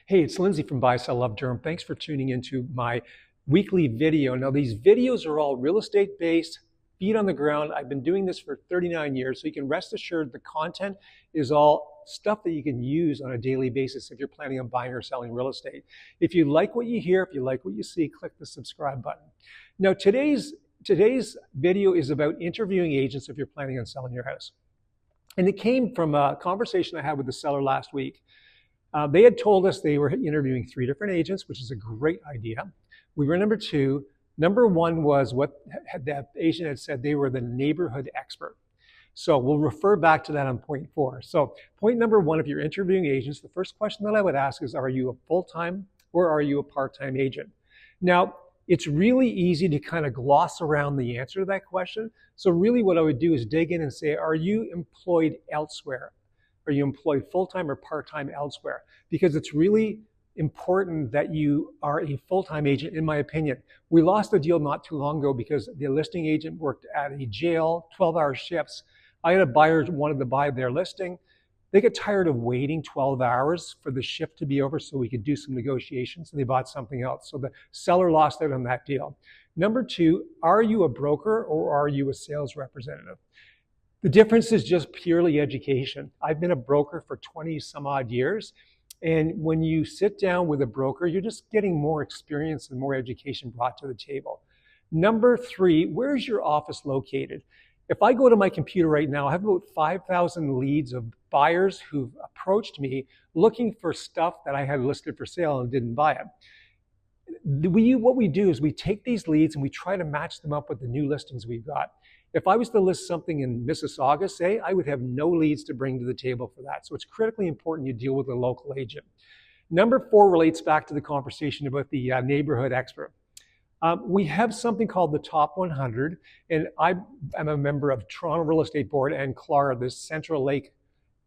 Hey, it's Lindsay from Buy, Sell, Love Durham. Thanks for tuning into my weekly video. Now, these videos are all real estate based, feet on the ground. I've been doing this for 39 years, so you can rest assured the content is all stuff that you can use on a daily basis if you're planning on buying or selling real estate. If you like what you hear, if you like what you see, click the subscribe button. Now, today's video is about interviewing agents if you're planning on selling your house. And it came from a conversation I had with the seller last week. They had told us they were interviewing 3 different agents, which is a great idea. We were number 2. Number 1 was what that agent had said they were the neighborhood expert. So we'll refer back to that on point 4. So point number 1, if you're interviewing agents, the first question that I would ask is, are you a full-time or are you a part-time agent? Now, it's really easy to kind of gloss around the answer to that question. So really what I would do is dig in and say, are you employed elsewhere? Are you employed full-time or part-time elsewhere? Because it's really important that you are a full-time agent, in my opinion. We lost a deal not too long ago because the listing agent worked at a jail, 12-hour shifts. I had a buyer who wanted to buy their listing. They got tired of waiting 12 hours for the shift to be over so we could do some negotiations, and they bought something else. So the seller lost out on that deal. Number 2, are you a broker or are you a sales representative? The difference is just purely education. I've been a broker for 20 some odd years. And when you sit down with a broker, you're just getting more experience and more education brought to the table. Number 3, where's your office located? If I go to my computer right now, I have about 5,000 leads of buyers who've approached me looking for stuff that I had listed for sale and didn't buy it. What we do is we take these leads and we try to match them up with the new listings we've got. If I was to list something in Mississauga, say, I would have no leads to bring to the table for that. So it's critically important you deal with a local agent. Number 4 relates back to the conversation about the neighborhood expert. We have something called the Top 100, and I am a member of Toronto Real Estate Board and CLAR, the Central Lake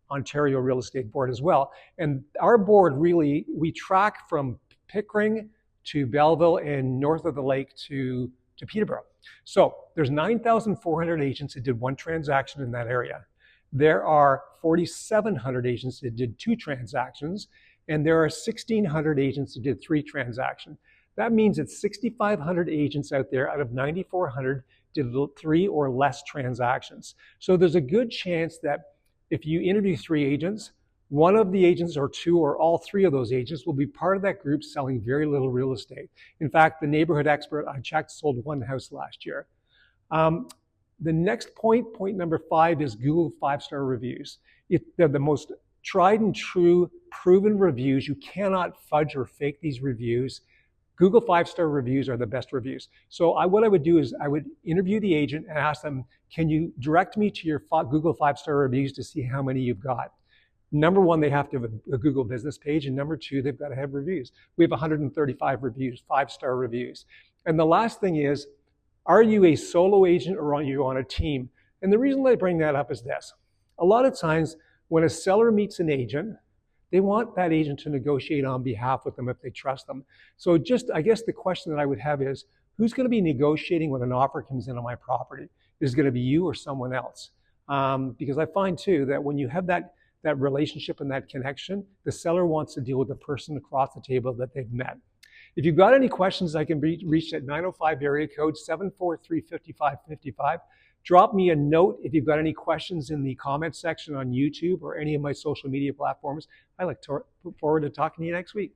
Ontario Real Estate Board as well. And our board really, we track from Pickering to Belleville and north of the lake to Peterborough. So there's 9,400 agents that did 1 transaction in that area. There are 4,700 agents that did 2 transactions, and there are 1,600 agents that did 3 transactions. That means that 6,500 agents out there out of 9,400 did 3 or less transactions. So there's a good chance that if you interview 3 agents, one of the agents or 2 or all 3 of those agents will be part of that group selling very little real estate. In fact, the neighborhood expert I checked sold 1 house last year. The next point number 5, is Google 5-star reviews. They're the most tried and true proven reviews. You cannot fudge or fake these reviews. Google 5-star reviews are the best reviews. So what I would do is I would interview the agent and ask them, can you direct me to your Google 5-star reviews to see how many you've got? Number 1, they have to have a Google business page, and number 2, they've got to have reviews. We have 135 reviews, 5-star reviews. And the last thing is, are you a solo agent or are you on a team? And the reason I bring that up is this. A lot of times when a seller meets an agent, they want that agent to negotiate on behalf with them if they trust them. So I guess the question that I would have is, who's going to be negotiating when an offer comes in on my property? Is it going to be you or someone else? Because I find too that when you have that relationship and that connection, the seller wants to deal with the person across the table that they've met. If you've got any questions, I can be reached at 905 area code 743-5555. Drop me a note if you've got any questions in the comment section on YouTube or any of my social media platforms. I look forward to talking to you next week.